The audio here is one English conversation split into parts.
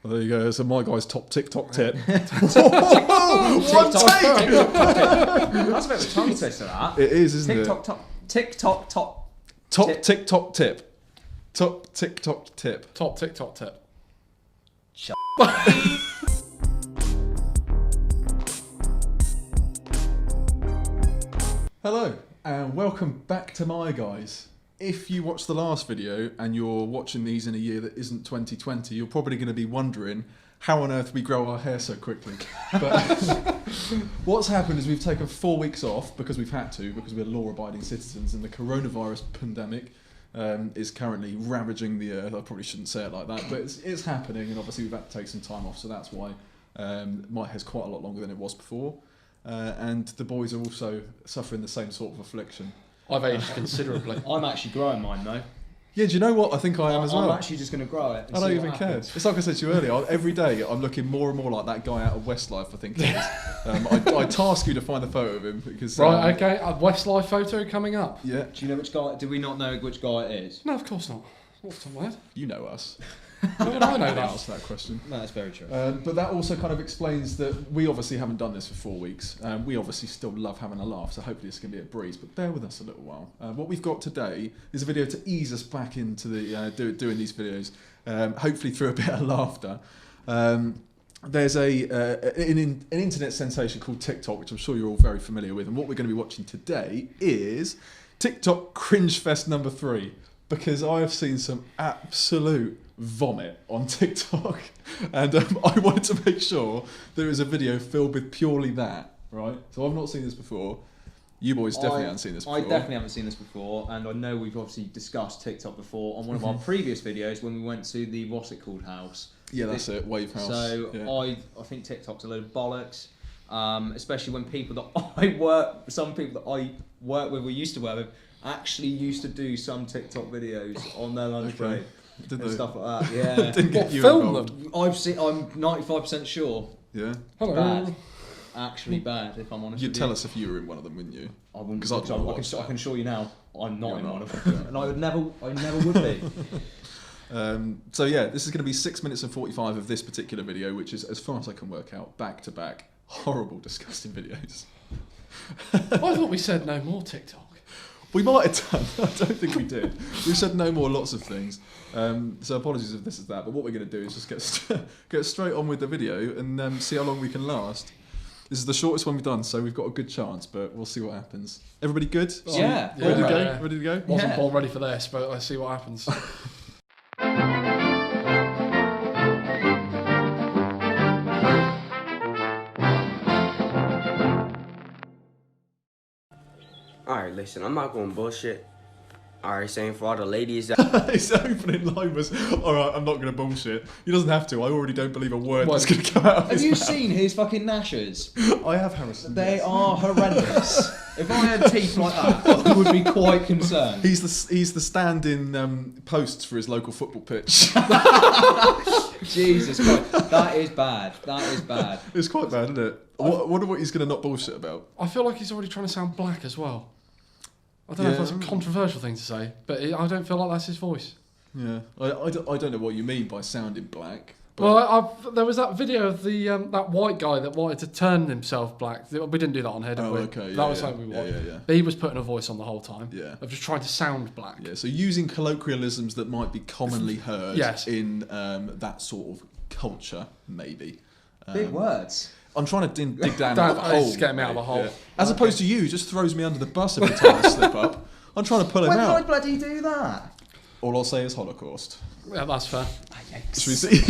Well, there you go. So my guy's top TikTok tip. TikTok tip. That's a bit of a tongue twister, that. It is, isn't it? TikTok top. Top TikTok tip. Top TikTok tip. Top TikTok tip. Shut Hello and welcome back to My Guys. If you watched the last video and you're watching these in a year that isn't 2020, you're probably going to be wondering how on earth we grow our hair so quickly. But what's happened is we've taken 4 weeks off because we've had to, because we're law-abiding citizens, and the coronavirus pandemic is currently ravaging the earth. I probably shouldn't say it like that, but it's happening, and obviously we've had to take some time off, so that's why my hair's quite a lot longer than it was before. And the boys are also suffering the same sort of affliction. I've aged considerably. I'm actually growing mine though. Yeah, do you know what? I think I am as well. I'm actually just going to grow it. And I don't see even what care. happens. It's like I said to you earlier, every day I'm looking more and more like that guy out of Westlife, I think it is. I task you to find the photo of him because... Right, okay, a Westlife photo coming up. Yeah. Do you know which guy? Do we not know which guy it is? No, of course not. What's the word? You know us. How would I know I that? asked that question. No, that's very true. But that also kind of explains that we obviously haven't done this for 4 weeks. We obviously still love having a laugh, so hopefully it's going to be a breeze, but bear with us a little while. What we've got today is a video to ease us back into the doing these videos, hopefully through a bit of laughter. There's an internet sensation called TikTok, which I'm sure you're all very familiar with, and what we're going to be watching today is TikTok Cringefest number 3, because I have seen some absolute vomit on TikTok, and I wanted to make sure there is a video filled with purely that, right? So I've not seen this before. You boys definitely haven't seen this before. I definitely haven't seen this before, and I know we've obviously discussed TikTok before on one of our previous videos when we went to the, what's it called, house? Yeah, that's it, Wave House. So yeah. I think TikTok's a load of bollocks, especially when people that some people that I work with or used to work with, actually used to do some TikTok videos on their lunch break. Did and they? stuff like that, yeah. Didn't get What, you film involved. them? I'm 95% sure. Yeah. Hello. Bad. Actually bad, if I'm honest You'd with tell you. us if you were in one of them, wouldn't you? I wouldn't, 'Cause I'd because watch I can assure you now, I'm not You're in not. one of them. And I never would be. So yeah, this is going to be 6 minutes and 45 of this particular video, which is, as far as I can work out, back-to-back horrible, disgusting videos. I thought we said no more TikTok. We might have done. I don't think we did. We said no more lots of things. So apologies if this is that. But what we're going to do is just get straight on with the video and see how long we can last. This is the shortest one we've done, so we've got a good chance, but we'll see what happens. Everybody good? Yeah. Ready to go? Yeah. Ready to go? Wasn't Yeah. Paul ready for this, but let's see what happens. Alright, listen, I'm not going bullshit. Alright, saying for all the ladies that His opening line was, alright, I'm not going to bullshit. He doesn't have to. I already don't believe a word that's going to come out of Have his you mouth. seen his fucking gnashers? I have, Harrison. They yes. are horrendous. If I had teeth like that, I would be quite concerned. He's the stand-in posts for his local football pitch. Jesus Christ, that is bad. That is bad. It's quite bad, isn't it? I wonder what he's going to not bullshit about. I feel like he's already trying to sound black as well. I don't know if that's a controversial thing to say, but I don't feel like that's his voice. Yeah, I don't know what you mean by sounding black. But Well, there was that video of the that white guy that wanted to turn himself black. We didn't do that on here, did we? okay, that yeah, was yeah. something we watched. Yeah. But he was putting a voice on the whole time. Yeah. Of just trying to sound black. Yeah, so using colloquialisms that might be commonly heard Yes. in that sort of culture, maybe. Big words. I'm trying to dig down out of the hole. It's getting me out of the hole. Yeah. As opposed to you, just throws me under the bus every time I slip up. I'm trying to pull him When did I out. bloody do that? All I'll say is Holocaust. Yeah, that's fair. Should we see?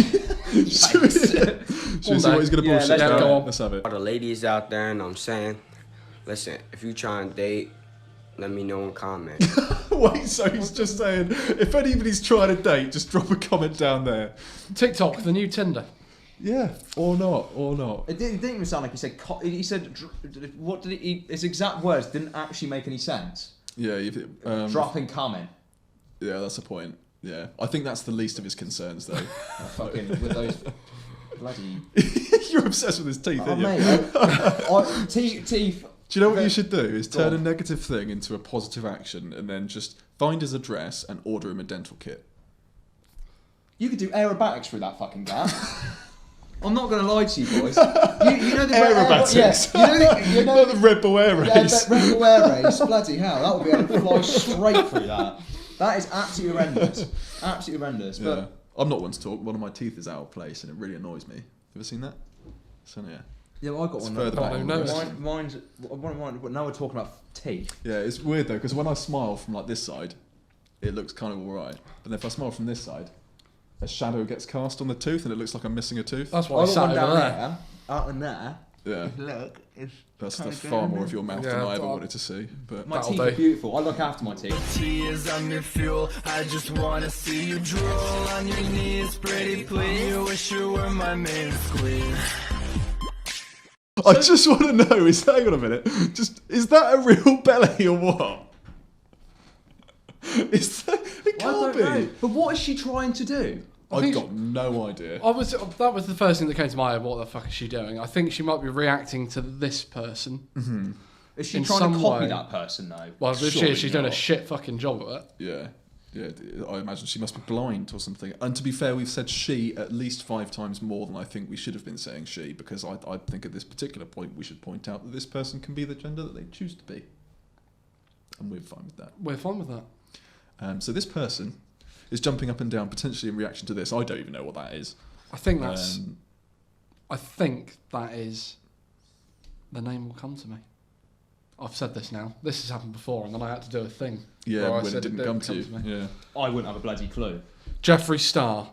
Should we see what he's going to Yeah, bullshit let's about? go on. Let's have it. all the ladies out there, and I'm saying, listen, if you try and date, let me know in comment. Wait, so he's just saying, if anybody's trying to date, just drop a comment down there. TikTok, the new Tinder. Yeah, or not. It didn't even sound like he said. He said, what did he? His exact words didn't actually make any sense. Yeah, Dropping comment. yeah, that's the point. Yeah, I think that's the least of his concerns, though. Fucking with those bloody. You're obsessed with his teeth, Oh aren't you? mate, teeth. Do you know what you should do? Is Go turn a on. negative thing into a positive action, and then just find his address and order him a dental kit. You could do aerobatics through that fucking gap. I'm not going to lie to you boys. You know the aerobatics. You know the Red Bull Air Race. Yeah, Red Bull Air Race. Bloody hell, that would be able to fly straight through that. That is absolutely horrendous. Absolutely horrendous. Yeah. But I'm not one to talk. One of my teeth is out of place, and it really annoys me. You ever seen that? So yeah. yeah, well, I got It's one. further back I on know. the rest. Mine's. Now we're talking about teeth. Yeah, it's weird though, because when I smile from like this side, it looks kind of alright. But then if I smile from this side, a shadow gets cast on the tooth, and it looks like I'm missing a tooth. That's I why I got sat one over down there. there, out in there. Yeah, Look, it's that's kinda far going more in. of your mouth than Yeah, I ever but- wanted to see. But My That'll teeth do. are beautiful. I look after my teeth. Tears, I'm your fuel. I just wanna see you drool on your knees, pretty please. Wish you were my main squeeze. I just want to know: hang on a minute, is that a real belly or what? Is that? It I can't don't be. know. But what is she trying to do? I've think got no idea. That was the first thing that came to my head. What the fuck is she doing? I think she might be reacting to this person. Is she In trying some to copy way. that person though? Well, if she Surely is, she's doing a not. shit fucking job of it. Yeah, I imagine she must be blind or something. And to be fair, we've said she at least 5 times more than I think we should have been saying she, because I think at this particular point we should point out that this person can be the gender that they choose to be. And we're fine with that. We're fine with that. So this person is jumping up and down potentially in reaction to this. I don't even know what that is. I think that's. Um, I think that is. The name will come to me. I've said this now. This has happened before, and then I had to do a thing. yeah, where I when said it didn't come to you. me. Yeah. I wouldn't have a bloody clue. Jeffree Star.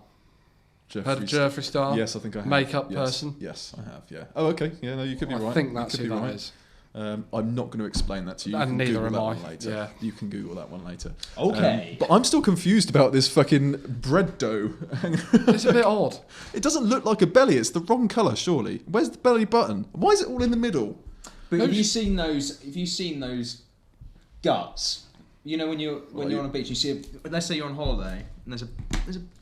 Jeffrey Heard of Jeffree Star? Yes, I think I have. Makeup Yes. person? Yes, I have, yeah. Oh, okay. Yeah, no, you could be I right. think You that's could who be that right. is. I'm not going to explain that to you. You And can neither Google am that I. one later. Yeah. You can Google that one later. Okay. But I'm still confused about this fucking bread dough. It's a bit odd. It doesn't look like a belly. It's the wrong colour, surely. Where's the belly button? Why is it all in the middle? But Maybe have you seen those? Have you seen those guts? You know when you're Right. on a beach, you see. Let's say you're on holiday, and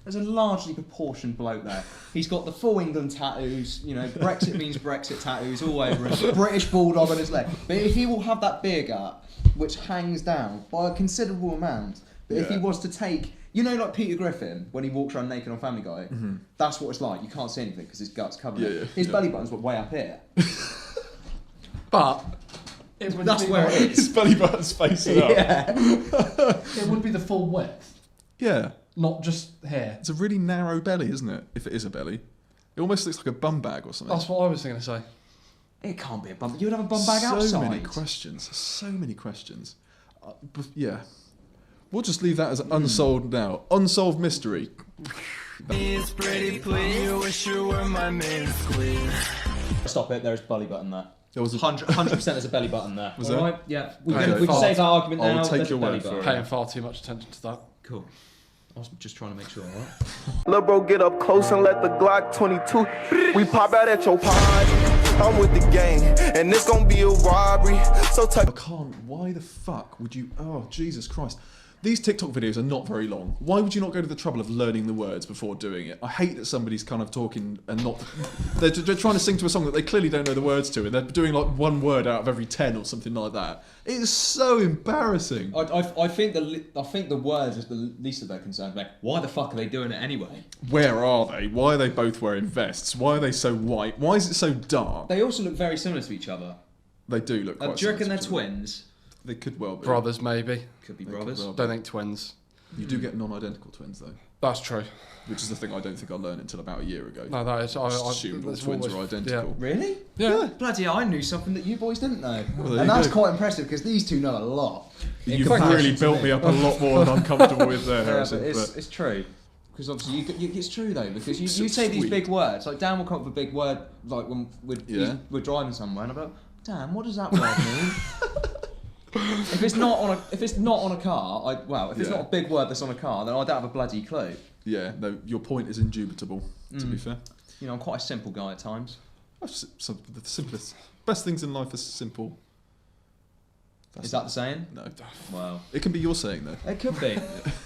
there's a largely proportioned bloke there. He's got the full England tattoos. You know, Brexit means Brexit tattoos all over him. British bulldog on his leg. But if he will have that beer gut, which hangs down by a considerable amount. But if he Yeah. was to take, you know, like Peter Griffin when he walks around naked on Family Guy, that's what it's like. You can't see anything because his gut's covered. Yeah, it. yeah, His yeah. belly button's way up here. But it would That's be where it His is. belly button's facing up. Yeah. It would be the full width, Yeah. not just here. It's a really narrow belly, isn't it? If it is a belly. It almost looks like a bum bag or something. That's what I was going to say. It can't be a bum. You would have a bum bag so outside. many questions. So many questions. Yeah. We'll just leave that as unsolved now. Unsolved mystery. It's pretty please. Wish you were my main squeeze. Stop it. There's a belly button there. There was a 100% there's a belly button there. Was All there? right? Yeah. We Okay. can, we can save that argument I'll now. take There's your a belly word for button. it. Paying far too much attention to that. Cool. I was just trying to make sure. All right? Lil' bro, get up close and let the Glock 22. We pop out at your pod. I'm with the gang, and this gon' be a robbery. So I can't. Why the fuck would you? Oh, Jesus Christ. These TikTok videos are not very long. Why would you not go to the trouble of learning the words before doing it? I hate that somebody's kind of talking and not... They're trying to sing to a song that they clearly don't know the words to, and they're doing like one word out of every 10 or something like that. It is so embarrassing. I think the words is the least of their concerns. Like, why the fuck are they doing it anyway? Where are they? Why are they both wearing vests? Why are they so white? Why is it so dark? They also look very similar to each other. They do look quite Do you reckon similar they're to each other. twins? They could well be. Brothers, maybe. Could be They could brothers. well be. Don't think twins. You do get non-identical twins though, That's true. which is the thing I don't think I learned until about a year ago. No, that is. I Just assumed all that's twins always- are identical. Really? Yeah. Bloody hell, I knew something that you boys didn't know. Well, there and you that's go. quite impressive because these two know a lot. in You've comparison really to built me up a lot more than I'm comfortable with there, Yeah, Harrison. but but it's true. Because obviously, it's true though. Because you So say these sweet. big words. Like Dan will come up with a big word, like when Yeah. we're driving somewhere, and I'm like, Dan, what does that word mean? If it's not on a car, if it's Yeah. not a big word that's on a car, then I don't have a bloody clue. yeah, no, your point is indubitable. To be fair, You know, I'm quite a simple guy at times. that's some of the simplest, best things in life are simple. That's Is that the saying? no? Wow. It can be your saying though. It could be.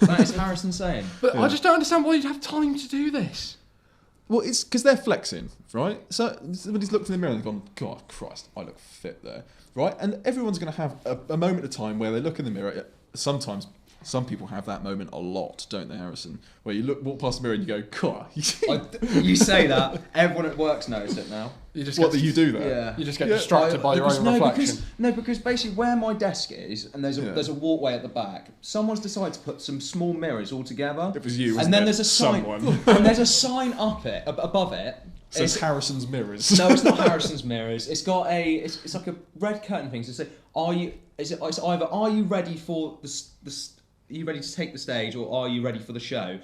That is Harrison saying. But Yeah. I just don't understand why you'd have time to do this. Well, it's because they're flexing, right? So somebody's looked in the mirror and gone, God Christ, I look fit there, right? And everyone's going to have a moment of time where they look in the mirror, sometimes Some people have that moment a lot, don't they, Harrison? Where you walk past the mirror and you go, "God." You say that. Everyone at work's noticed it now. You just What, that you do that? Yeah. You just get distracted by your own reflection. Because basically where my desk is, and there's a walkway at the back, someone's decided to put some small mirrors all together. It was you, and wasn't then it? there's a sign, Someone. and there's a sign above it. Says It's- Harrison's mirrors. No, it's not Harrison's mirrors. It's got it's like a red curtain thing. So it's like, it's either are you ready for are you ready to take the stage, or are you ready for the show?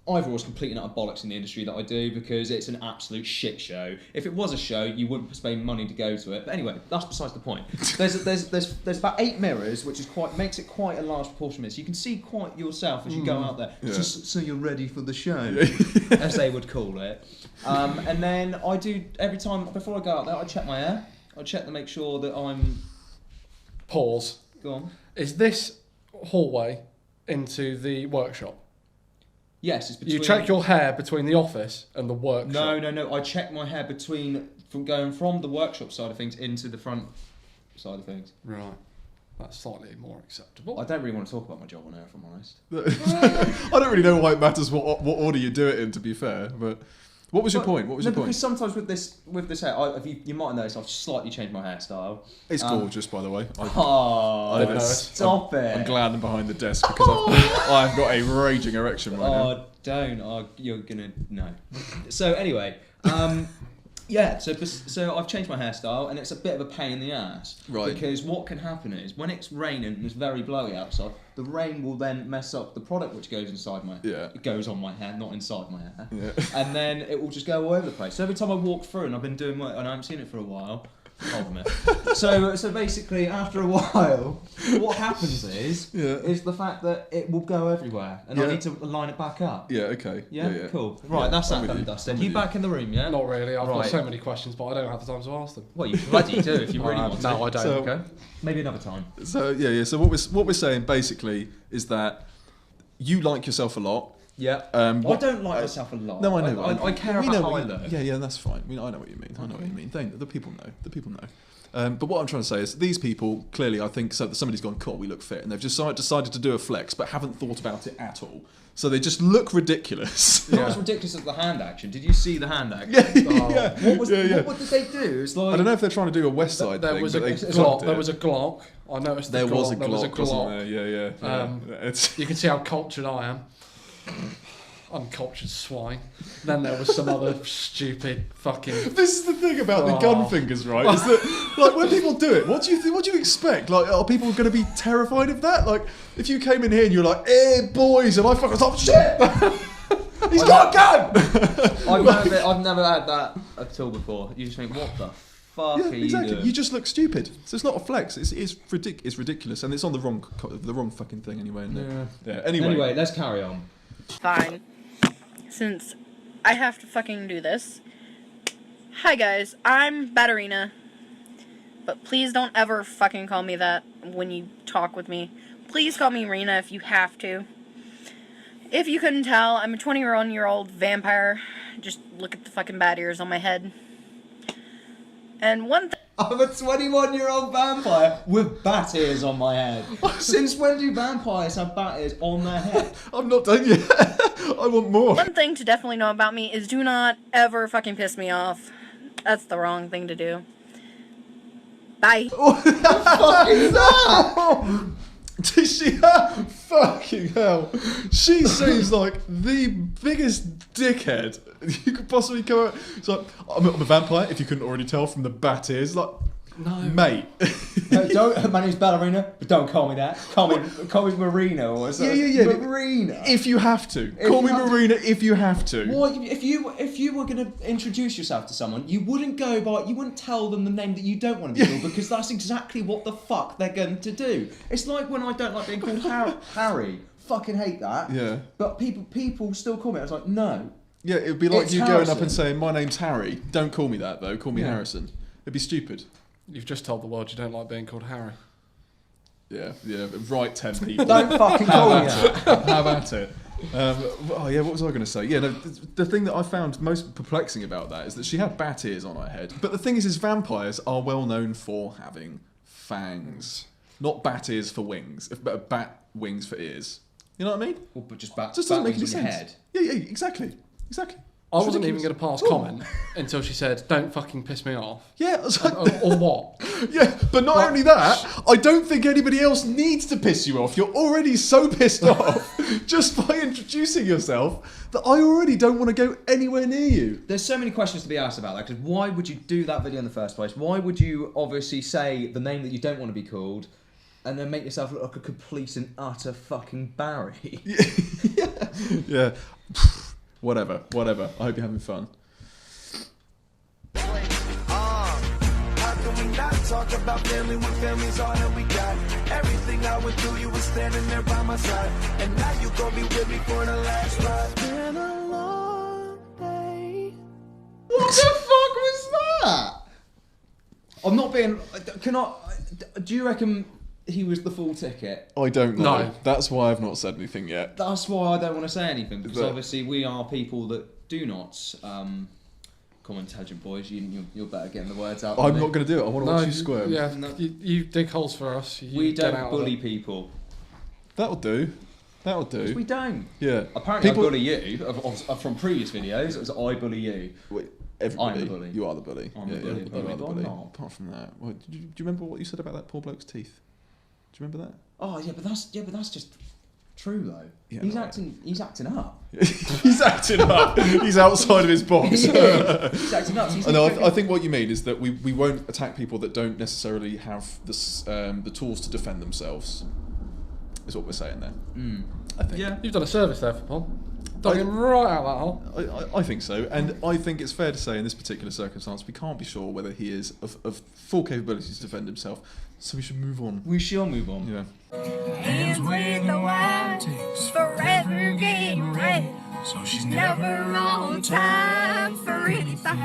Either was completely utter bollocks in the industry that I do, because it's an absolute shit show. If it was a show, you wouldn't spend money to go to it. But anyway, that's besides the point. There's about 8 mirrors, which makes it quite a large proportion of it. So you can see quite yourself as you go out there. Yeah. So you're ready for the show, as they would call it. And then I do, every time before I go out there, I check my hair. I check to make sure that I'm. Pause. Go on. Is this hallway into the workshop? Yes, it's between. You check your hair between the office and the workshop. No. I check my hair from going from the workshop side of things into the front side of things. Right. That's slightly more acceptable. I don't really want to talk about my job on air, if I'm honest. I don't really know why it matters what order you do it in, to be fair. But what was your point? What was your point? Because sometimes with this hair, you might notice I've slightly changed my hairstyle. It's gorgeous, by the way. Oh, know. stop it! I'm glad I'm behind the desk because I've got a raging erection right now. Oh, don't! Oh, you're gonna no. So anyway, yeah. So I've changed my hairstyle, and it's a bit of a pain in the ass. Right. Because what can happen is when it's raining and it's very blowy outside, the rain will then mess up the product which goes inside my. Yeah. It goes on my hair, not inside my hair. Yeah. And then it will just go all over the place. So every time I walk through, and I've been doing work, and I haven't seen it for a while. Hold on a minute. So basically, after a while, what happens is the fact that it will go everywhere, and I need to line it back up. Yeah. Okay. Yeah. Cool. Right. That's that done and dusted. You back in the room, yeah? Not really. I've got Right. so many questions, but I don't have the time to ask them. Well, you bloody do if you really want to. No, I don't. So- Okay. Maybe another time. So yeah. So what we're saying basically is that you like yourself a lot. Yeah. I I don't like myself a lot. No, I know. I care we about know how I what you- look. Yeah, that's fine. I know what you mean. I know what you mean. The people know. The people know. But what I'm trying to say is these people, clearly, I think somebody's gone, cool, we look fit, and they've just decided to do a flex, but haven't thought about it at all. So they just look ridiculous. Not as ridiculous as the hand action. Did you see the hand action? Yeah. What did they do? It's like I don't know if they're trying to do a West Side There thing, was but a they Glock. clocked There it. was a Glock. I noticed There was a There was a Glock, wasn't Glock. there? Yeah. It's You can see how cultured I am. Uncultured swine. Then there was some other stupid fucking. This is the thing about the gun fingers, right? Is that like when people do it, what do you think? What do you expect? Like, are people going to be terrified of that? Like, if you came in here and you're like, "Hey, boys," and I fucking thought, "Shit, he's got a gun." I've never had that at all before. You just think, what the fuck Yeah, are you exactly. doing? You just look stupid. So it's not a flex. It's ridiculous, and it's on the wrong fucking thing anyway. Isn't it? Yeah. Anyway, let's carry on. Fine. Since I have to fucking do this. Hi guys, I'm Batterina. But please don't ever fucking call me that when you talk with me. Please call me Rena if you have to. If you couldn't tell, I'm a 21-year-old vampire. Just look at the fucking bat ears on my head. And one thing. I'm a 21-year-old vampire with bat ears on my head. Since when do vampires have bat ears on their head? I'm not done yet. I want more. One thing to definitely know about me is do not ever fucking piss me off. That's the wrong thing to do. Bye. Fucking hell. She seems like the biggest dickhead you could possibly come out. It's like, I'm a vampire, if you couldn't already tell from the bat ears. Like, No. mate. Don't. My name's Ballerina, but don't call me that. Call me Marina or something. Yeah. Marina. If you have to. If Call you me have to. Marina if you have to. What if you were gonna introduce yourself to someone, you wouldn't tell them the name that you don't want to be called, because that's exactly what the fuck they're going to do. It's like when I don't like being called Harry. Fucking hate that. Yeah. But people still call me. I was like, no. Yeah, it would be like It's you going up Harrison. and saying, my name's Harry. Don't call me that, though. Call me Harrison. It'd be stupid. You've just told the world you don't like being called Harry. Yeah. Right, 10 people. Don't fucking call me that. How about it? What was I going to say? Yeah, no, the thing that I found most perplexing about that is that she had bat ears on her head. But the thing is vampires are well known for having fangs. Not bat ears for wings. Bat wings for ears. You know what I mean? Well, but just bat, Just doesn't make any wings in your sense. head. Yeah, exactly. I wasn't even going to pass comment until she said, "Don't fucking piss me off." Yeah, I was like, Or what? yeah, but not only that, I don't think anybody else needs to piss you off. You're already so pissed off just by introducing yourself that I already don't want to go anywhere near you. There's so many questions to be asked about that, because why would you do that video in the first place? Why would you obviously say the name that you don't want to be called and then make yourself look like a complete and utter fucking Barry? Yeah. Whatever. I hope you're having fun. How can we not talk about family when family's all that we got? Everything I went through, you were standing there by my side, and now you gon' be with me for the last ride. Been a long day. What the fuck was that? I'm not being. Do you reckon he was the full ticket? I don't know. No. That's why I've not said anything yet. That's why I don't want to say anything, because But- obviously we are people that do not. Come on, intelligent boys, you're better getting the words out. I'm than not me. going to do it. I want to watch you you- squirm. Yeah, No. you dig holes for us. You We get don't out of bully it. people. That'll do. We don't. Yeah. Apparently, I bully you from previous videos. It was I bully you. Wait, everybody. I'm the bully. You are the bully. I'm the bully, you but are the I'm bully. not. Apart from that, well, do you remember what you said about that poor bloke's teeth? Do you remember that? Oh yeah, but that's just true though. Yeah, he's no, acting up. He's acting up. He's outside of his box. He's acting up. He's No, I think what you mean is that we won't attack people that don't necessarily have the tools to defend themselves. Is what we're saying there. I think. Yeah. You've done a service there for Paul. Dug him right out that hole. I think so, and I think it's fair to say in this particular circumstance we can't be sure whether he is of full capabilities to defend himself, so we should move on. We shall move on. Yeah. Hands with the wine, forever getting ready. So she's never on time for anything.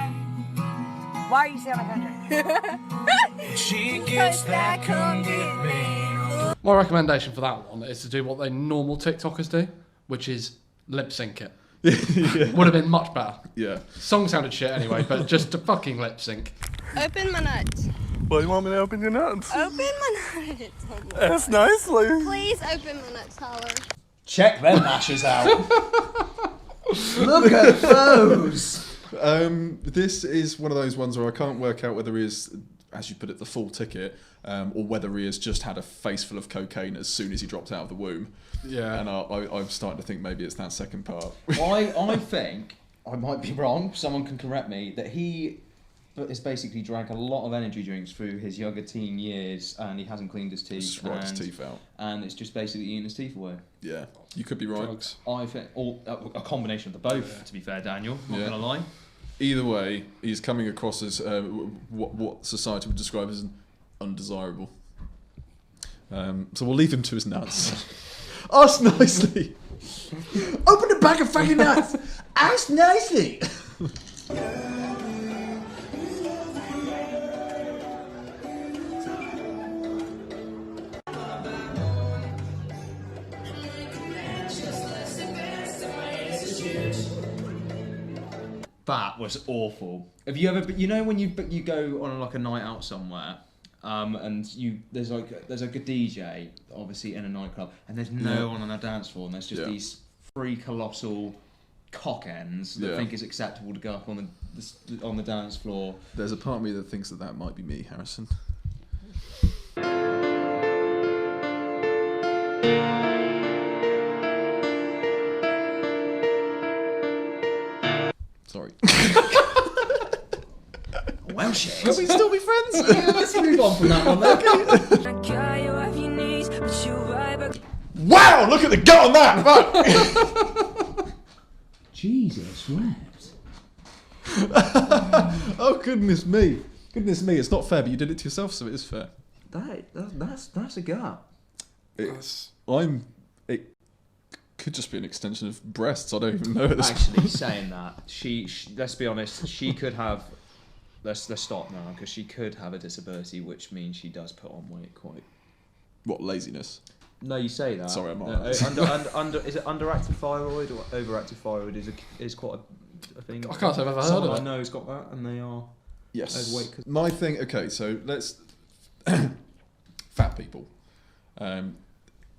Why are you sounding country? She gets that come get me. My recommendation for that one is to do what they normal TikTokers do, which is lip sync it. Would have been much better. Yeah. Song sounded shit anyway, but just to fucking lip sync. Open my nuts. Well, you want me to open your nuts? Open my nuts. That's nicely. Please open my nuts, Tyler. Check them ashes out. Look at those. This is one of those ones where I can't work out whether he is, as you put it, the full ticket, or whether he has just had a face full of cocaine as soon as he dropped out of the womb. Yeah. And I'm starting to think maybe it's that second part. I think, I might be wrong, someone can correct me, that he has basically drank a lot of energy drinks through his younger teen years and he hasn't cleaned his teeth. Just wiped his teeth out. And it's just basically eating his teeth away. Yeah, you could be right. Drugs. I think, or a combination of the both, to be fair, Daniel, not Yeah. going to lie. Either way, he's coming across as what society would describe as undesirable. So we'll leave him to his nuts. Ask nicely. Open the bag of fucking nuts. Ask nicely. That was awful. Have you ever, you know, when you go on like a night out somewhere, and there's like a good DJ, obviously in a nightclub, and there's no one on a dance floor, and there's just these three colossal cock ends that think it's acceptable to go up on the dance floor. There's a part of me that thinks that might be me, Harrison. Sorry. Well, shit. Can we still be friends? Yeah, let's move on from that one. Wow! Look at the gut on that. Fuck. Jesus, wept. Oh goodness me! Goodness me! It's not fair, but you did it to yourself, so it is fair. That's a gut. It could just be an extension of breasts. I don't even know at this Actually, saying that, she let's be honest, she could have. Let's stop now, because she could have a disability, which means she does put on weight quite. What, laziness? No, you say that. Sorry, I'm no, not. Is it underactive thyroid or overactive thyroid is quite a thing. I can't say I've ever heard Someone of it. I know has got that, and they are Yes. overweight. 'Cause My thing. Okay, so let's fat people.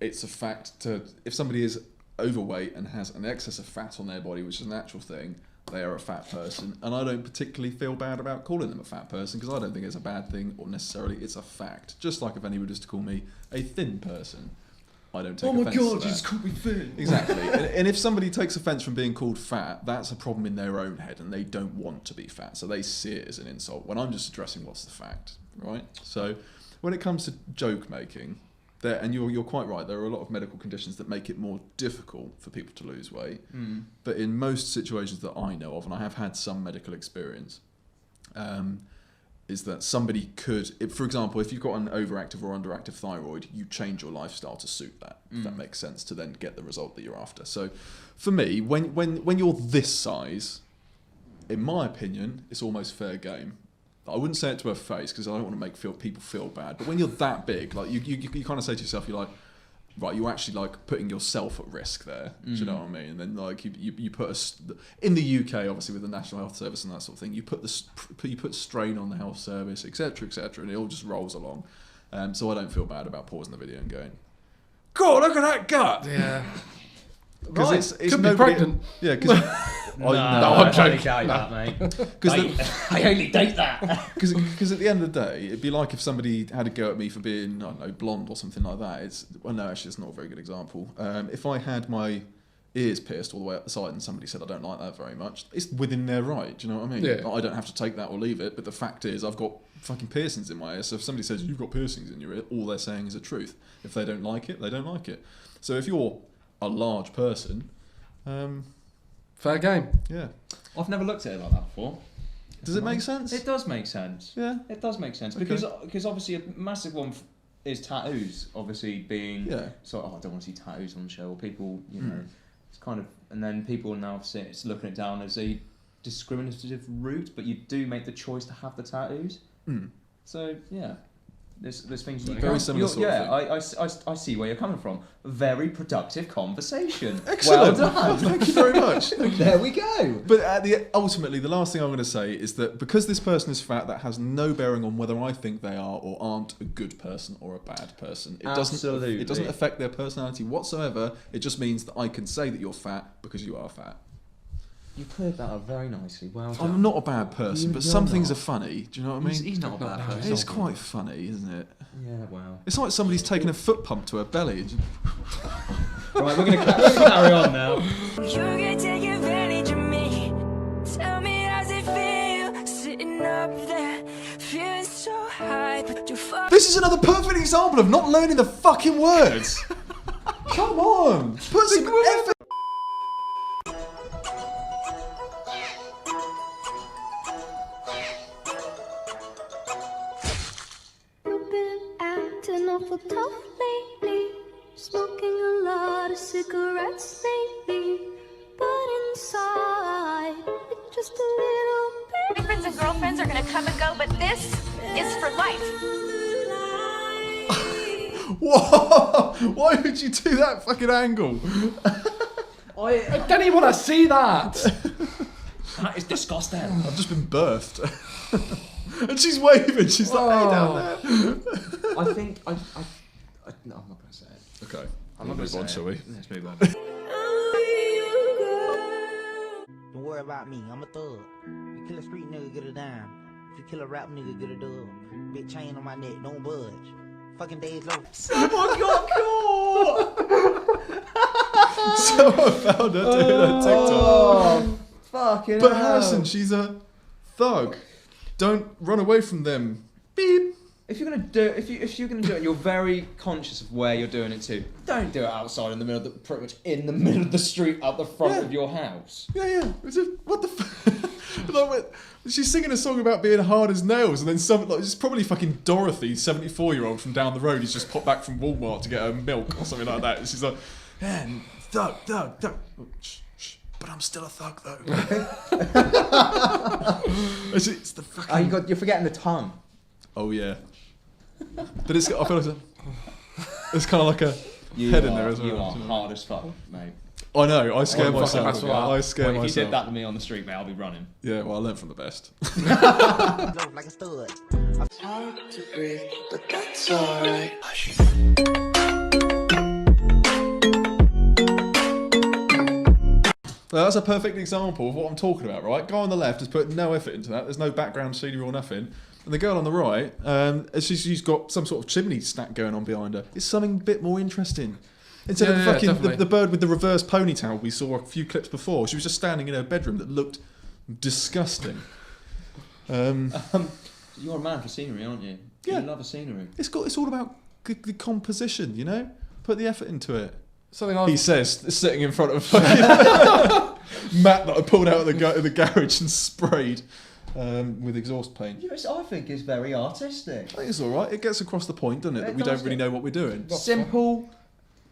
it's a fact to if somebody is overweight and has an excess of fat on their body, which is a natural thing, they are a fat person, and I don't particularly feel bad about calling them a fat person because I don't think it's a bad thing or necessarily it's a fact. Just like if anybody was to call me a thin person, I don't take offence to that. you just called me thin. Exactly. and if somebody takes offence from being called fat, that's a problem in their own head and they don't want to be fat, so they see it as an insult when I'm just addressing what's the fact, right? So when it comes to joke making, and you're quite right, there are a lot of medical conditions that make it more difficult for people to lose weight. But in most situations that I know of, and I have had some medical experience, is that somebody could, for example, if you've got an overactive or underactive thyroid, you change your lifestyle to suit that, if that makes sense, to then get the result that you're after. So for me, when you're this size, in my opinion, it's almost fair game. I wouldn't say it to her face because I don't want to make people feel bad. But when you're that big, like you kind of say to yourself, you're like, right, you're actually like putting yourself at risk there. Do you know what I mean? And then like you put in the UK, obviously with the National Health Service and that sort of thing, you put strain on the health service, etc., and it all just rolls along. So I don't feel bad about pausing the video and going, God, look at that gut. Yeah. Because it's could be pregnant. Yeah, because No, I'm joking. that, mate. I only date that. Because at the end of the day, it'd be like if somebody had a go at me for being, I don't know, blonde or something like that. No, actually, it's not a very good example. If I had my ears pierced all the way up the side and somebody said I don't like that very much, it's within their right. Do you know what I mean? Yeah. I don't have to take that or leave it. But the fact is, I've got fucking piercings in my ear. So if somebody says you've got piercings in your ear, all they're saying is the truth. If they don't like it, they don't like it. So if you're a large person, fair game. yeah. I've never looked at it like that before. Does it make sense? It does make sense. Yeah. It does make sense Okay. because obviously a massive one is tattoos. Obviously being sort of, I don't want to see tattoos on the show, or people, you know, it's kind of, and then people now it's looking it down as a discriminative route, but you do make the choice to have the tattoos. So yeah. There's things you very similar sort of thing. I see where you're coming from. Very productive conversation. Excellent. Well done. Thank you very much. There we go. But ultimately, the last thing I'm going to say is that because this person is fat, that has no bearing on whether I think they are or aren't a good person or a bad person. It doesn't affect their personality whatsoever. It just means that I can say that you're fat because you are fat. You played that up very nicely. Well done. I'm not a bad person, but some things are funny. Do you know what I mean? He's not a bad person. It's quite funny, isn't it? Yeah, well. It's like somebody's taken a foot pump to her belly. Right, we're going to carry on now. You can take advantage of me. Tell me how's it feel sitting up there, feeling so high, but you fuck. This is another perfect example of not learning the fucking words. Come on, put some effort. You've been acting awful tough lately, smoking a lot of cigarettes lately, but inside, it's just a little bit. Boyfriends and girlfriends are gonna come and go, but this is for life. Whoa! Why would you do that fucking angle? I don't even want to see that. That is disgusting. I've just been birthed. And she's waving. She's like, hey, down there. I think no, I'm not going to say it. Okay. I'm not going to say on, it. shall we? Let's move on. Don't worry about me, I'm a thug. You kill a street nigga, get a dime. If you kill a rap nigga, get a dub. Big chain on my neck, don't budge. Fucking days low. Someone got caught! Someone found her doing her TikTok. Oh, fucking But hell. Harrison, she's a thug. Don't run away from them. Beep. If you're gonna do it, if you're gonna do it, you're very conscious of where you're doing it to. Don't do it outside in the middle of the, pretty much in the middle of the street out the front of your house. Yeah. What the fuck? Like, she's singing a song about being hard as nails, and then it's probably fucking Dorothy, 74-year-old from down the road, who's just popped back from Walmart to get her milk or something like that. And she's like, yeah, thug. Oh, shh. But I'm still a thug, though. It's the fucking... You're forgetting the tongue. Oh, yeah. But I feel like it's kind of like a head in there as well. You are hard as fuck, mate. I know, I scare myself. I scare If you myself. did that to me on the street, mate, I'll be running. Yeah, well, I learned from the best. Like a stud. It's hard to breathe, but that's alright. But that's a perfect example of what I'm talking about, right? Guy on the left has put no effort into that. There's no background scenery or nothing. And the girl on the right, she's got some sort of chimney stack going on behind her. It's something a bit more interesting. Instead of fucking the bird with the reverse ponytail we saw a few clips before, she was just standing in her bedroom that looked disgusting. You're a man for scenery, aren't you? Yeah. You love a scenery. It's all about the composition, you know? Put the effort into it. Something he says, sitting in front of Matt that I pulled out of the garage and sprayed with exhaust paint. Yes, I think it's very artistic. I think it's all right. It gets across the point, doesn't it? That we don't really know what we're doing. Simple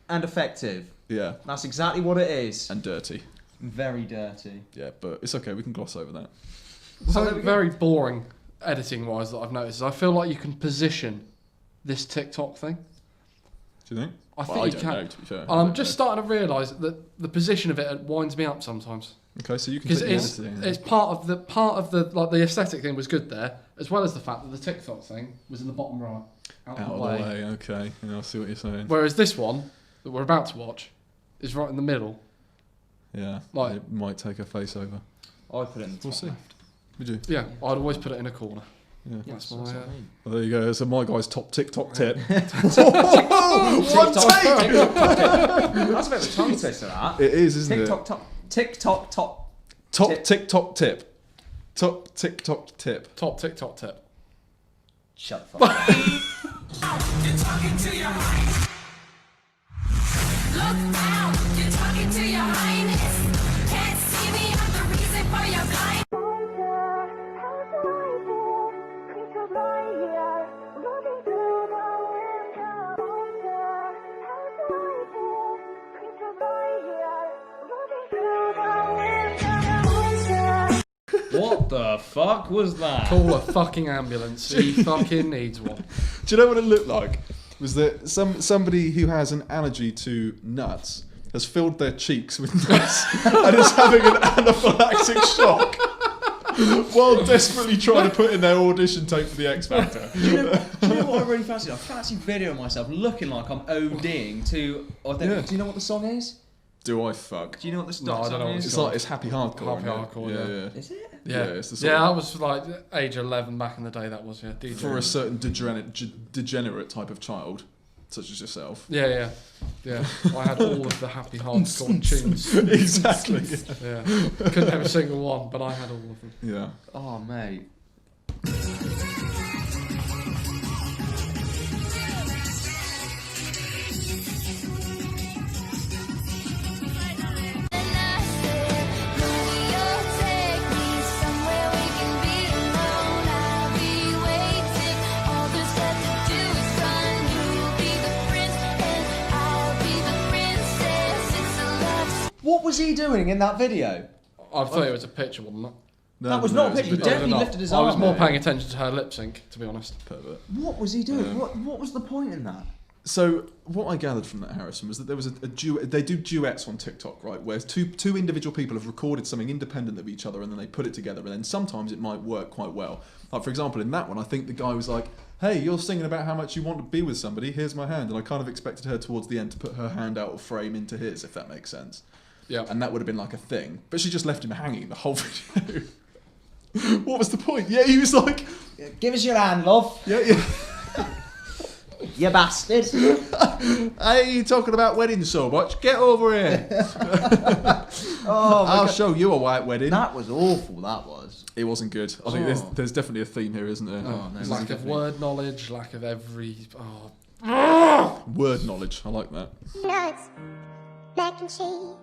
and effective. Yeah. That's exactly what it is. And dirty. Very dirty. Yeah, but it's okay. We can gloss over that. Something very boring editing-wise that I've noticed is I feel like you can position this TikTok thing. Do you think? I think you can. Know, to be fair. And I'm just starting to realise that the position of it winds me up sometimes. Okay, so you can because it's part of the like the aesthetic thing was good there, as well as the fact that the TikTok thing was in the bottom right, out of the way. Okay, yeah, I see what you're saying. Whereas this one that we're about to watch is right in the middle. Yeah, like it might take a face over. I put it in the top. We'll see. Left. Would you? Yeah, I'd always put it in a corner. Yeah, that's my. Well, there you go. So my guy's top TikTok tip. One take. That's a bit of a tongue twister. That it is, isn't TikTok it? TikTok top. Top TikTok tip. Top TikTok tip. Top TikTok tip. Shut the fuck up. You're talking to your highness. Look down, you're talking to your highness. Can't see me, I'm the reason for your blind. What the fuck was that? Call a fucking ambulance. He fucking needs one. Do you know what it looked like? Was that somebody who has an allergy to nuts has filled their cheeks with nuts and is having an anaphylactic shock while desperately trying to put in their audition tape for the X Factor. Do you know what I really fancy? I fancy videoing myself looking like I'm ODing to. Do you know what the song is? Do I fuck? Do you know what the song I don't know. is? It's like it's happy hardcore. Happy hardcore. Yeah. Is it? Yeah, it's the sort I was like age 11 back in the day. That was DJ. For a certain degenerate type of child, such as yourself. Yeah. I had all of the happy hardcore tunes. Exactly. Yeah. Couldn't have a single one, but I had all of them. Yeah. Oh mate. What was he doing in that video? I thought it was a picture, wasn't it? No, that was not a picture. He definitely lifted his arm. I was more paying attention to her lip sync, to be honest. Pervert. What was he doing? What was the point in that? So what I gathered from that, Harrison, was that there was a duet. They do duets on TikTok, right? Where two individual people have recorded something independent of each other, and then they put it together, and then sometimes it might work quite well. Like for example, in that one, I think the guy was like, "Hey, you're singing about how much you want to be with somebody. Here's my hand," and I kind of expected her towards the end to put her hand out of frame into his, if that makes sense. Yeah. And that would have been like a thing, but she just left him hanging the whole video. What was the point? Yeah, he was like, "Give us your hand, love." Yeah. You bastard. Hey, you talking about weddings so much? Get over here. I'll show you a white wedding. That was awful, that was. It wasn't good. I think there's definitely a theme here, isn't there? Oh, no, lack of word knowledge, lack of every... Word knowledge, I like that. Nuts, mac and cheese.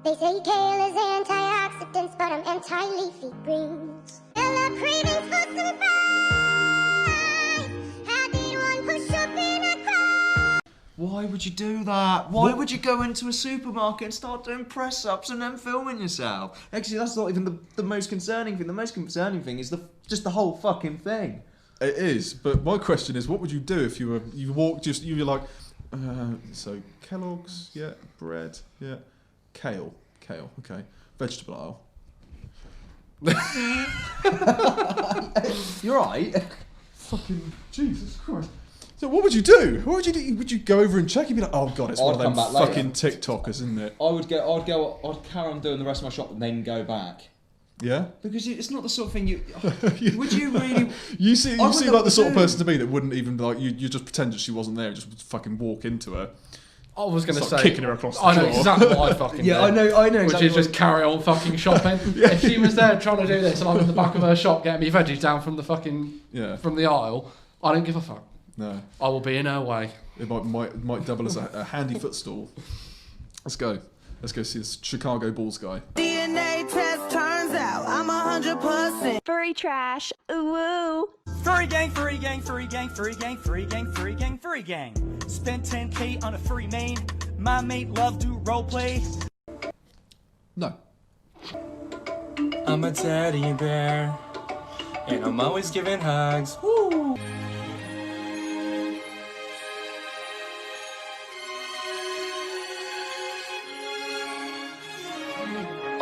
They say kale is antioxidants, but I'm anti-leafy greens. I love cravings for some fries. How did one push up in a crowd? Why would you do that? Why would you go into a supermarket and start doing press-ups and then filming yourself? Actually, that's not even the most concerning thing. The most concerning thing is just the whole fucking thing. It is, but my question is, what would you do if you were like, so Kellogg's, yeah, bread, yeah, kale, okay, vegetable aisle. You're right. Fucking Jesus Christ. So what would you do? What would you do? Would you go over and check? You'd be like, oh god, it's one of them come back fucking later. TikTokers, isn't it? I'd carry on doing the rest of my shop and then go back. Yeah. Because it's not the sort of thing you. Would you really? You seem like the sort of person to me that wouldn't even like you just pretend that she wasn't there, just fucking walk into her. I was going to say kicking her across the I know floor. exactly what I fucking do. I know exactly. Which is just carry on fucking shopping. If she was there trying to do this and I'm in the back of her shop getting me veggies down from the fucking from the aisle, I don't give a fuck. No. I will be in her way. It might double as a handy footstool. Let's go. Let's go see this Chicago Bulls guy. DNA test turns out I'm 100% Furry trash. Ooh woo. Furry gang, furry gang, furry gang, furry gang, furry gang, furry gang, furry gang. Spent 10K on a furry main. My mate love do roleplay. No. I'm a teddy bear, and I'm always giving hugs. Woo!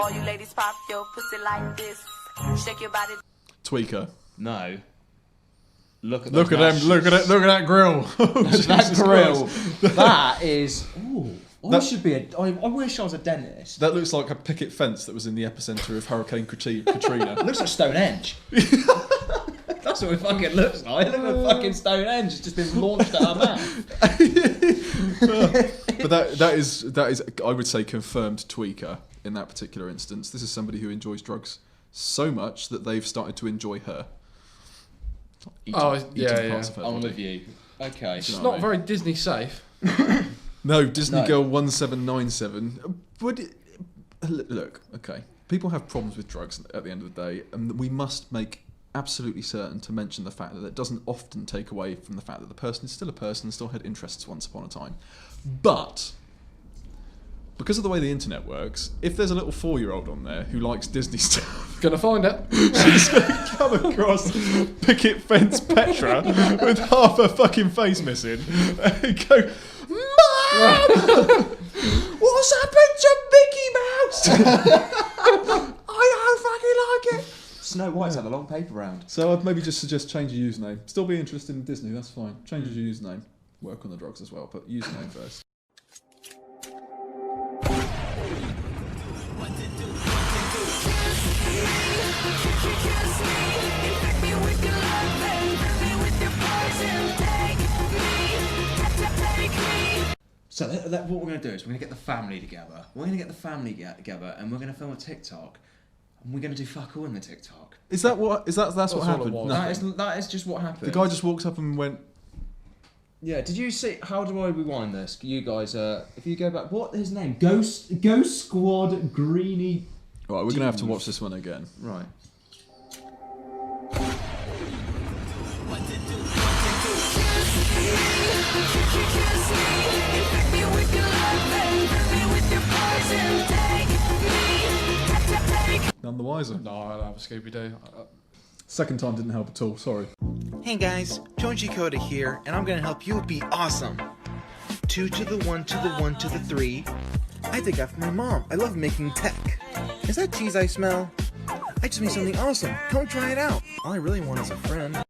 All you ladies pop your pussy like this. Shake your body. Tweaker. No. Look at that grill. That grill. That is. Ooh. I wish I was a dentist. That looks like a picket fence that was in the epicenter of Hurricane Katrina. It looks like Stonehenge. That's what it fucking looks like. Look at fucking Stonehenge. It's just been launched at our mouth. But that is I would say confirmed tweaker in that particular instance. This is somebody who enjoys drugs so much that they've started to enjoy her. Eating parts of her I'm body. with you. Okay. It's not very Disney safe. No, Disney Girl 1797. But look, okay. People have problems with drugs at the end of the day, and we must make absolutely certain to mention the fact that it doesn't often take away from the fact that the person is still a person, still had interests once upon a time. But because of the way the internet works, if there's a little 4-year-old on there who likes Disney stuff, gonna find it. She's gonna come across picket fence Petra with half her fucking face missing and go, Mom! What's happened to Mickey Mouse? I don't fucking like it. Snow White's had a long paper round. So I'd maybe just suggest change your username. Still be interested in Disney, that's fine. Change your username. Work on the drugs as well, but username first. So what we're going to do is we're going to get the family together. We're going to get the family together and we're going to film a TikTok. And we're going to do fuck all in the TikTok. That's what happened? That is just what happened. The guy just walked up and went... Yeah, did you see... How do I rewind this? You guys, if you go back... What is his name? Ghost Squad Greenie... Right, we're going to have to watch this one again. Right. None the wiser. No, I don't have a Scooby-Doo. Second time didn't help at all, sorry. Hey guys, Jonesy Coda here, and I'm gonna help you be awesome. 2 to the 1 to the 1 to the 3. I take after my mom. I love making tech. Is that cheese I smell? I just made something awesome. Come try it out. All I really want is a friend.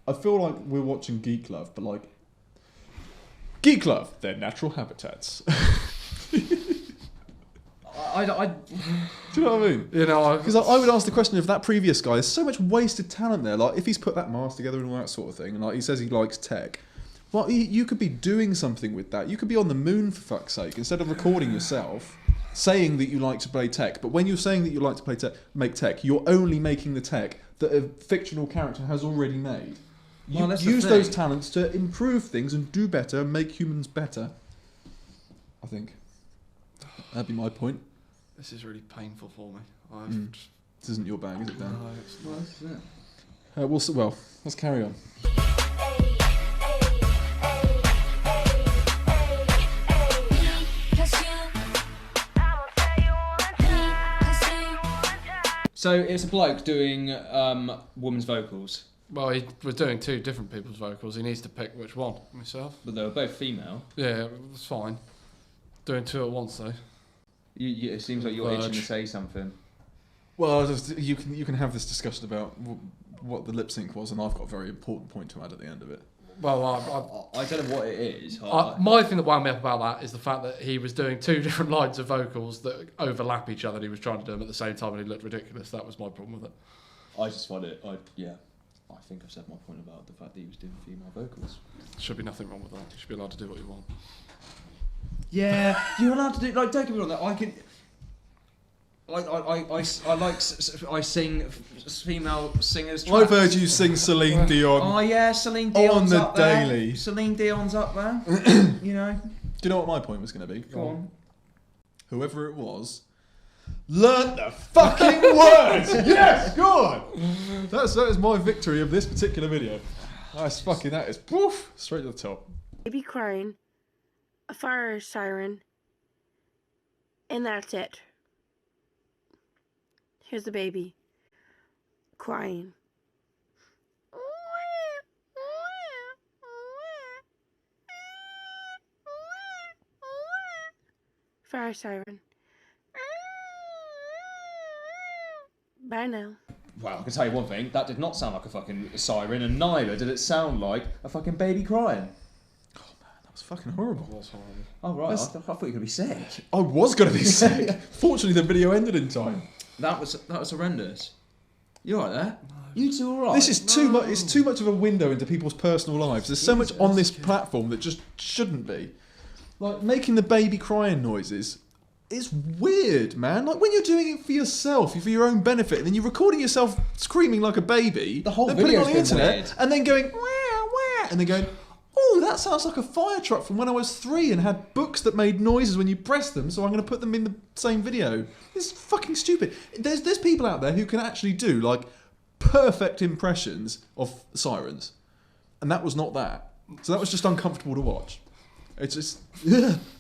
I feel like we're watching Geek Love, but like... Geek Love, their natural habitats. Do you know what I mean? You know, because I would ask the question of that previous guy. There's so much wasted talent there. Like if he's put that mask together and all that sort of thing, and like he says he likes tech, well, you could be doing something with that. You could be on the moon for fuck's sake instead of recording yourself saying that you like to play tech. But when you're saying that you like to make tech, you're only making the tech that a fictional character has already made. You use those talents to improve things and do better, make humans better. I think that'd be my point. This is really painful for me. This isn't your bag, is it, Dan? No, it's not. This is it. Well, let's carry on. So it's a bloke doing woman's vocals. Well, he was doing 2 different people's vocals. He needs to pick which one. Myself. But they were both female. Yeah, it was fine. Doing 2 at once though. It seems like you're itching to say something. Well, you can have this discussion about what the lip sync was, and I've got a very important point to add at the end of it. Well, I don't know what it is. my thing that wound me up about that is the fact that he was doing 2 different lines of vocals that overlap each other and he was trying to do them at the same time and he looked ridiculous. That was my problem with it. I just find it, I think I've said my point about the fact that he was doing female vocals. Should be nothing wrong with that. You should be allowed to do what you want. Yeah, you're allowed to do, like, don't get me wrong, that I can... I sing female singers. Tracks. I've heard you sing Celine Dion. Oh yeah, Celine Dion's on the up there. daily. Celine Dion's up there. You know. Do you know what my point was going to be? Go on. Whoever it was, learn the fucking words. Yes, good. That is my victory of this particular video. That is poof straight to the top. Baby crying, a fire siren, and that's it. Here's the baby crying. Fire siren. Bye now. Well, I can tell you one thing, that did not sound like a fucking siren, and neither did it sound like a fucking baby crying. That was fucking horrible. Oh, right, I thought you were going to be sick. I was going to be sick. Fortunately, the video ended in time. That was horrendous. You alright there? You two alright? This is too much. It's too much of a window into people's personal lives. There's so much on this platform that just shouldn't be. Like making the baby crying noises is weird, man. Like when you're doing it for yourself, for your own benefit, and then you're recording yourself screaming like a baby, the whole then putting it on the video's been internet, weird. and then going wah wah, and then going, oh, that sounds like a fire truck from when I was 3 and had books that made noises when you pressed them, so I'm going to put them in the same video. It's fucking stupid. There's people out there who can actually do like perfect impressions of sirens, and that was not that. So that was just uncomfortable to watch. It's just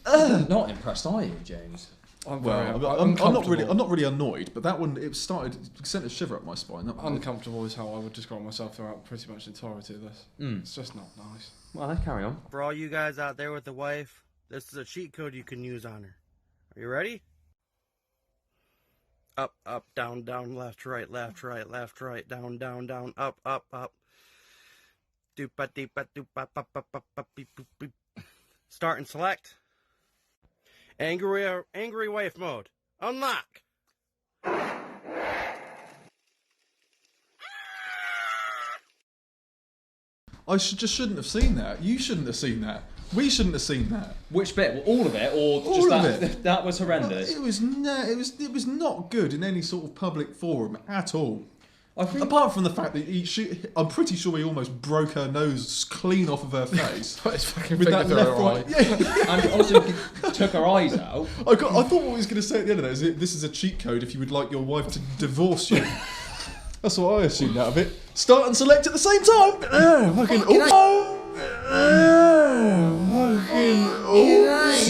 not impressed, are you, James? I'm not really annoyed, but that one it sent a shiver up my spine. Uncomfortable is how I would describe myself throughout pretty much the entirety of this. It's just not nice. Well, let's carry on. For all you guys out there with a wife, this is a cheat code you can use on her. Are you ready? Up, up, down, down, left, right, left, right, left, right, down, down, down, up, up, up. Doopa, deepa, doopa, pa, pa, pa, pa, beep, boop, beep. Start and select. Angry wife mode. Unlock. I shouldn't have seen that. You shouldn't have seen that. We shouldn't have seen that. Which bit? Well, all of it, or all just of that? It. That was horrendous. It was not good in any sort of public forum at all. Apart from the fact that I'm pretty sure he almost broke her nose clean off of her face. Put his fucking with finger that through her left right. Yeah. And also took her eyes out. I thought what he was going to say at the end of that is this is a cheat code if you would like your wife to divorce you. That's what I assumed out of it. Start and select at the same time.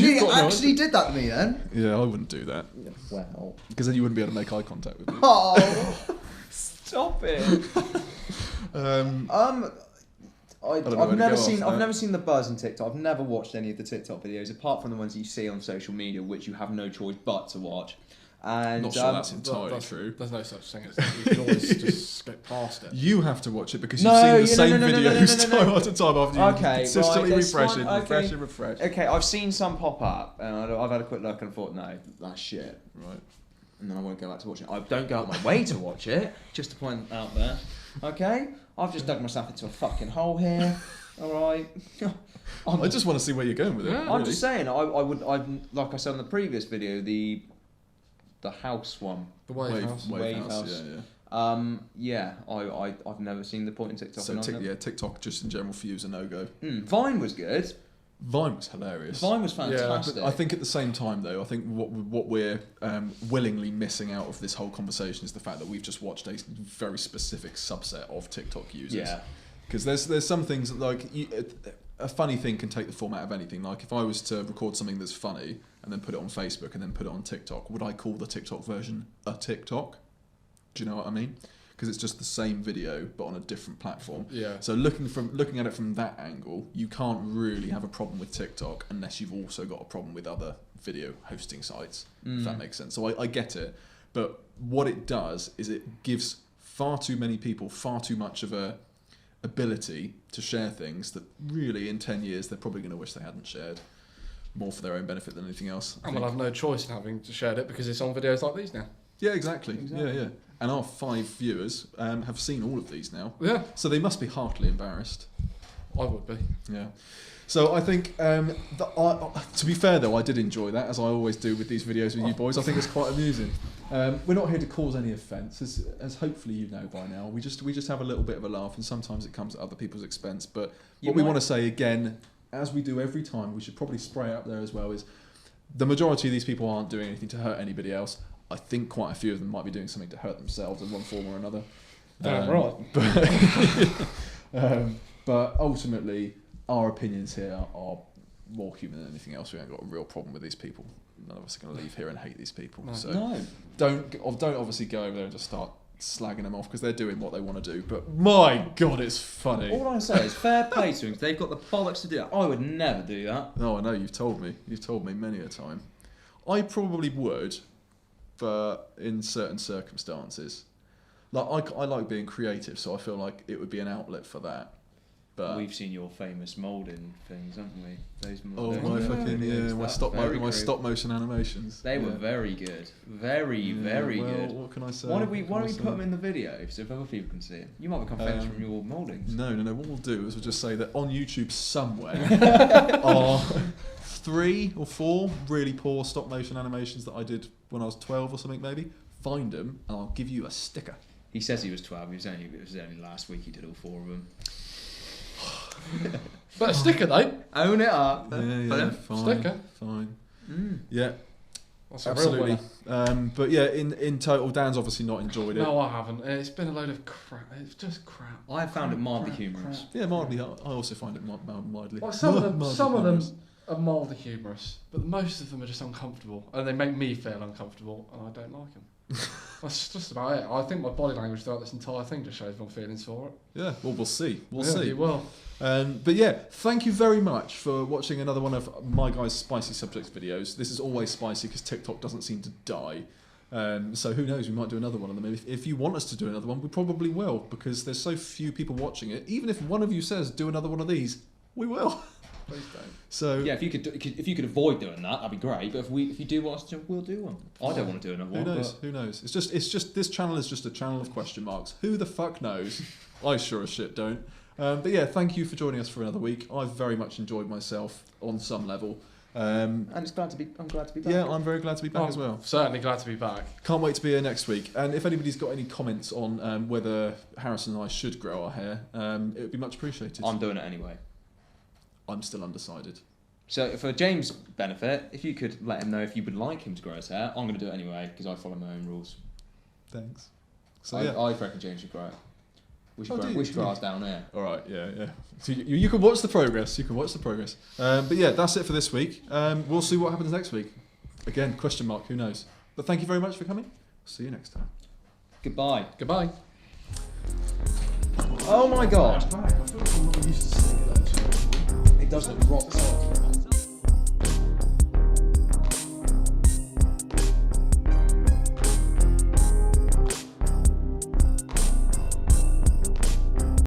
You actually did that to me then? Yeah, I wouldn't do that. Well, because then you wouldn't be able to make eye contact with me. Oh, stop it. I've never seen the buzz on TikTok. I've never watched any of the TikTok videos apart from the ones that you see on social media, which you have no choice but to watch. And not sure that's entirely true. There's no such thing as that. You can always just skip past it. You have to watch it because you've seen the same videos time after time after you consistently refresh. Okay, I've seen some pop up and I've had a quick look and thought, no, that's shit. Right. And then I won't go back to watch it. I don't go out my way to watch it, just to point out there. Okay? I've just dug myself into a fucking hole here. Alright? I just want to see where you're going with it. I'm just saying, I would, like I said in the previous video, the house one. The Wave House. Yeah. I've never seen the point in TikTok. So TikTok just in general for you is a no-go. Vine was good. Vine was hilarious. Vine was fantastic. Yeah, but I think at the same time though, I think what we're willingly missing out of this whole conversation is the fact that we've just watched a very specific subset of TikTok users. Yeah. Because there's some things that, like a funny thing can take the format of anything. Like if I was to record something that's funny and then put it on Facebook and then put it on TikTok, would I call the TikTok version a TikTok? Do you know what I mean? Because it's just the same video but on a different platform. Yeah. So looking at it from that angle, you can't really have a problem with TikTok unless you've also got a problem with other video hosting sites. If that makes sense. So I get it, but what it does is it gives far too many people far too much of a ability to share things that really in 10 years they're probably going to wish they hadn't shared, more for their own benefit than anything else. And we'll have no choice in having to share it because it's on videos like these now. Yeah, exactly. Yeah. And our 5 viewers have seen all of these now. Yeah. So they must be heartily embarrassed. I would be. Yeah. So I think, to be fair though, I did enjoy that, as I always do with these videos with you boys. I think it's quite amusing. We're not here to cause any offence, as hopefully you know by now. We just have a little bit of a laugh, and sometimes it comes at other people's expense. But what we want to say again, as we do every time, we should probably spray out there as well, is the majority of these people aren't doing anything to hurt anybody else. I think quite a few of them might be doing something to hurt themselves in one form or another. Damn right. But ultimately, our opinions here are more human than anything else. We haven't got a real problem with these people. None of us are going to leave here and hate these people. No. So No. don't obviously go over there and just start slagging them off, because they're doing what they want to do. But my God, it's funny. All I say is fair play to them. They've got the bollocks to do that. I would never do that. No, I know, you've told me. You've told me many a time. I probably would, but in certain circumstances. Like, I like being creative, so I feel like it would be an outlet for that. But we've seen your famous moulding things, haven't we? Those my stop motion animations. They were very good, very good. What can I say? Why don't we put them in the video so if other people can see it? You might become famous from your mouldings. No. What we'll do is we'll just say that on YouTube somewhere are 3 or 4 really poor stop motion animations that I did when I was 12 or something maybe. Find them and I'll give you a sticker. He says he was 12. It was only last week he did all 4 of them. But a sticker though. Own it up. Yeah, fine. Sticker. Fine. Mm. Yeah. That's Absolutely. But yeah, in total, Dan's obviously not enjoyed it. No, I haven't. It's been a load of crap. It's just crap. I found it mildly humorous. Yeah, mildly. I also find it mildly. Like some of them are mildly humorous, but most of them are just uncomfortable, and they make me feel uncomfortable, and I don't like them. That's just about it. I think my body language throughout this entire thing just shows my feelings for it. Yeah, well, we'll see. We'll yeah, see. You will. But yeah, thank you very much for watching another one of my guys' spicy subjects videos. This is always spicy because TikTok doesn't seem to die. So who knows, we might do another one of them. If you want us to do another one, we probably will, because there's so few people watching it. Even if one of you says do another one of these, we will. Please don't. So yeah, if you could avoid doing that, that'd be great. But if you do want us to, we'll do one. I don't want to do another one. Who knows? Who knows? It's just this channel is just a channel of question marks. Who the fuck knows? I sure as shit don't. But yeah, thank you for joining us for another week. I've very much enjoyed myself on some level. And I'm glad to be back. Yeah, I'm very glad to be back as well. Certainly glad to be back. Can't wait to be here next week. And if anybody's got any comments on whether Harrison and I should grow our hair, it would be much appreciated. I'm doing it anyway. I'm still undecided. So for James' benefit, if you could let him know if you would like him to grow his hair, I'm going to do it anyway because I follow my own rules. Thanks. So I reckon James should grow it. We should grow ours down here. All right, yeah. So you can watch the progress. But yeah, that's it for this week. We'll see what happens next week. Again, question mark. Who knows? But thank you very much for coming. See you next time. Goodbye. Goodbye. Oh my God. It does look rock solid.